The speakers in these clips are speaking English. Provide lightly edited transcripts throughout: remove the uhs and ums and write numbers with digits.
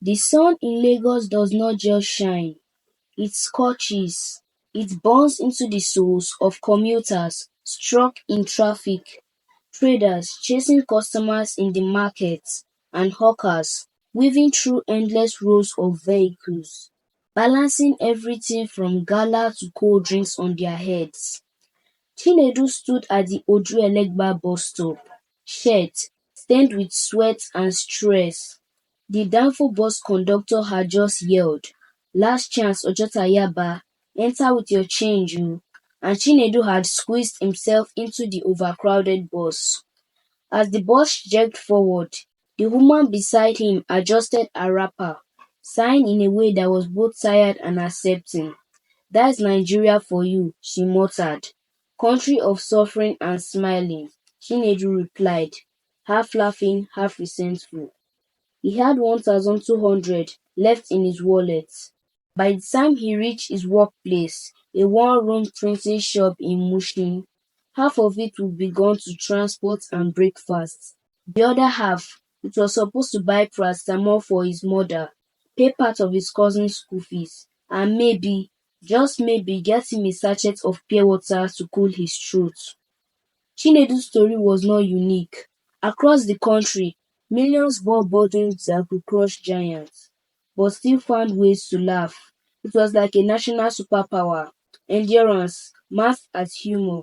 The sun in Lagos does not just shine, it scorches. It burns into the souls of commuters stuck in traffic, traders chasing customers in the markets, and hawkers weaving through endless rows of vehicles, balancing everything from gala to cold drinks on their heads. Chinedu stood at the Ojuelegba bus stop, shirt stained with sweat and stress. The danfo bus conductor had just yelled, "Last chance Ojota Yaba, enter with your change oo," and Chinedu had squeezed himself into the overcrowded bus. As the bus jerked forward, the woman beside him adjusted her wrapper, sighing in a way that was both tired and accepting. "That's Nigeria for you," she muttered. "Country of suffering and smiling," Chinedu replied, half laughing, half resentful. He had 1,200 left in his wallet. By the time he reached his workplace, a one-room printing shop in Mushin, half of it would be gone to transport and breakfast. The other half, it was supposed to buy paracetamol for his mother, pay part of his cousin's school fees, and maybe, just maybe, get him a sachet of pure water to cool his throat. Chinedu's story was not unique. Across the country, millions bore burdens that could crush giants, but still found ways to laugh. It was like a national superpower. Endurance, masked as humor.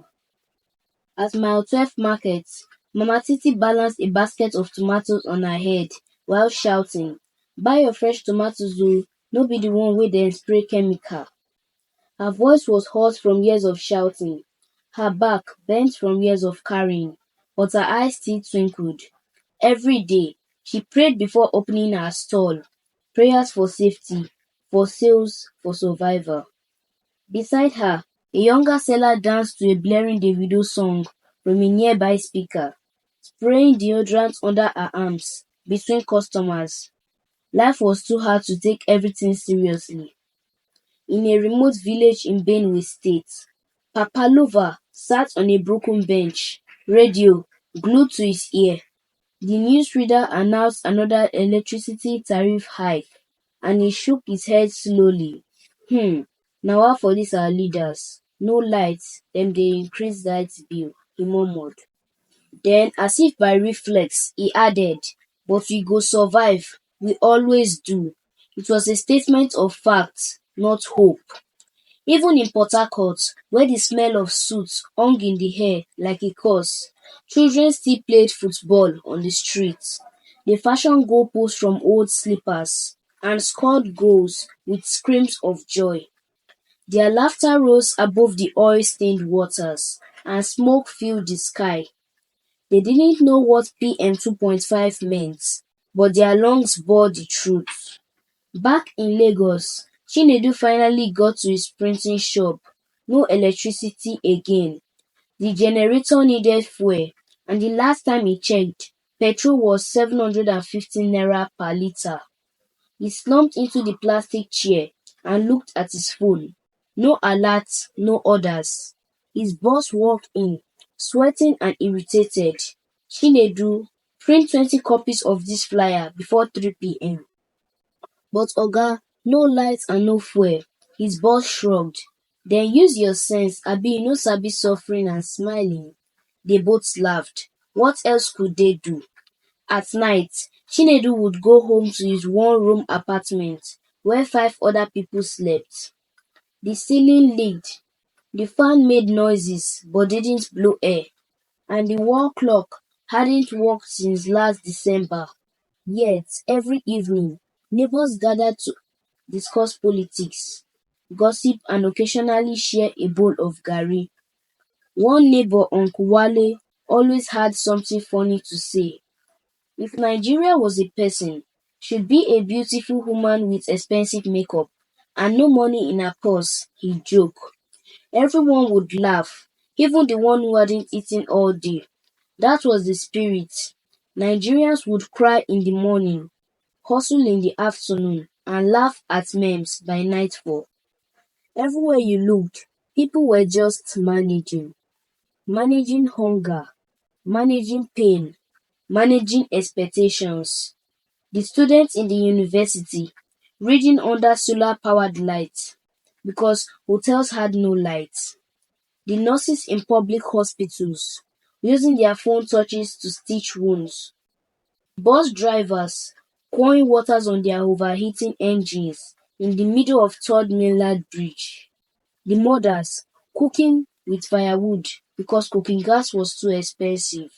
At Mile 12 Market, Mama Titi balanced a basket of tomatoes on her head while shouting, "Buy your fresh tomatoes oo, no be the one wey dem spray chemical." Her voice was hoarse from years of shouting, her back bent from years of carrying, but her eyes still twinkled. Every day, she prayed before opening her stall, prayers for safety, for sales, for survival. Beside her, a younger seller danced to a blaring Davido song from a nearby speaker, spraying deodorant under her arms, between customers. Life was too hard to take everything seriously. In a remote village in Benue State, Papa Lova sat on a broken bench, radio glued to his ear. The newsreader announced another electricity tariff hike, and he shook his head slowly. Na wa for dis our leaders. No light, dem dey increase light bill, he murmured. Then, as if by reflex, he added, "But we go survive, we always do." It was a statement of fact, not hope. Even in Port Harcourt, where the smell of soot hung in the air like a curse, children still played football on the streets. They fashioned goalposts from old slippers and scored goals with screams of joy. Their laughter rose above the oil-stained waters, and smoke filled the sky. They didn't know what PM 2.5 meant, but their lungs bore the truth. Back in Lagos, Chinedu finally got to his printing shop. No electricity again. The generator needed fuel, and the last time he checked, petrol was 750 naira per litre. He slumped into the plastic chair and looked at his phone. No alerts, no orders. His boss walked in, sweating and irritated. "Chinedu, print 20 copies of this flyer before 3 p.m. "But oga, no light and no fuel." His boss shrugged. "Den use your sense, abi you no sabi suffering and smiling." They both laughed. What else could they do? At night, Chinedu would go home to his one-room apartment, where 5 other people slept. The ceiling leaked, the fan made noises but didn't blow air, and the wall clock hadn't worked since last December. Yet, every evening, neighbors gathered to discuss politics, gossip, and occasionally share a bowl of garri. One neighbor, Uncle Wale, always had something funny to say. If Nigeria was a person, she'd be a beautiful woman with expensive makeup and no money in her purse, he'd joke. Everyone would laugh, even the one who hadn't eaten all day. That was the spirit. Nigerians would cry in the morning, hustle in the afternoon, and laugh at memes by nightfall. Everywhere you looked, people were just managing hunger, managing pain, managing expectations. The students in the university reading under solar-powered lights because hotels had no light. The nurses in public hospitals using their phone touches to stitch wounds. Bus drivers pouring waters on their overheating engines in the middle of Third Mainland Bridge. The mothers cooking with firewood because cooking gas was too expensive.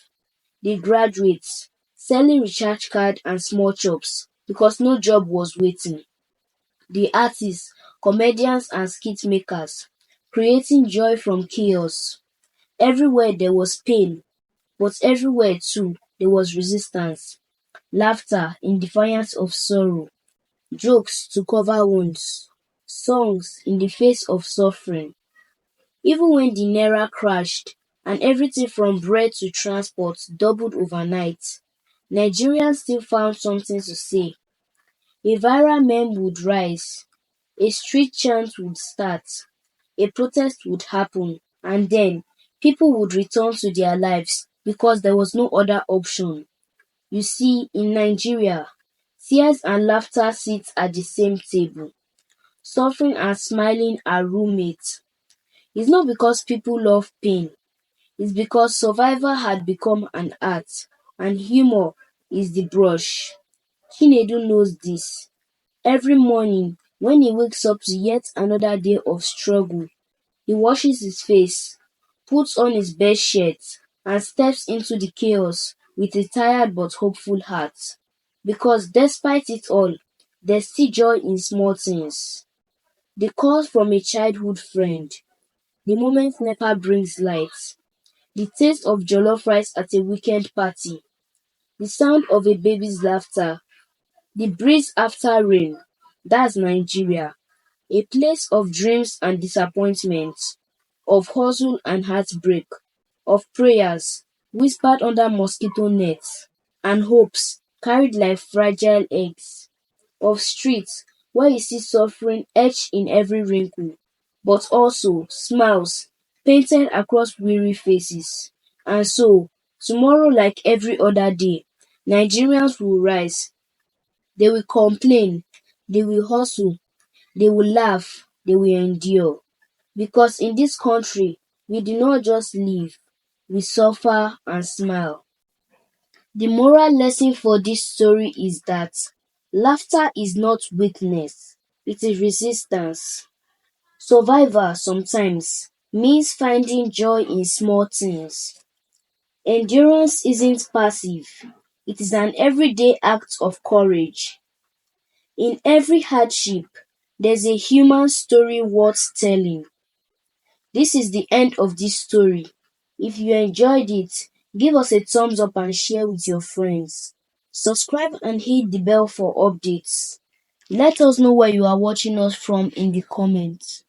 The graduates selling recharge card and small chops because no job was waiting. The artists, comedians and skit makers creating joy from chaos. Everywhere there was pain, but everywhere too there was resistance. Laughter in defiance of sorrow, jokes to cover wounds, songs in the face of suffering. Even when the naira crashed and everything from bread to transport doubled overnight, Nigerians still found something to say. A viral meme would rise, a street chant would start, a protest would happen, and then people would return to their lives because there was no other option. You see, in Nigeria, tears and laughter sit at the same table. Suffering and smiling are roommates. It's not because people love pain, it's because survival had become an art, and humor is the brush. Chinedu knows this. Every morning, when he wakes up to yet another day of struggle, he washes his face, puts on his best shirt, and steps into the chaos with a tired but hopeful heart. Because despite it all, there's still joy in small things. The call from a childhood friend, the moment NEPA brings light, the taste of jollof rice at a weekend party, the sound of a baby's laughter, the breeze after rain. That's Nigeria, a place of dreams and disappointments, of hustle and heartbreak, of prayers whispered under mosquito nets, and hopes carried like fragile eggs, of streets where you see suffering etched in every wrinkle, but also smiles painted across weary faces. And so, tomorrow, like every other day, Nigerians will rise. They will complain, they will hustle, they will laugh, they will endure. Because in this country, we do not just live, we suffer and smile. The moral lesson for this story is that laughter is not weakness, it is resistance. Survival sometimes means finding joy in small things. Endurance isn't passive, it is an everyday act of courage. In every hardship, there's a human story worth telling. This is the end of this story. If you enjoyed it, give us a thumbs up and share with your friends. Subscribe and hit the bell for updates. Let us know where you are watching us from in the comments.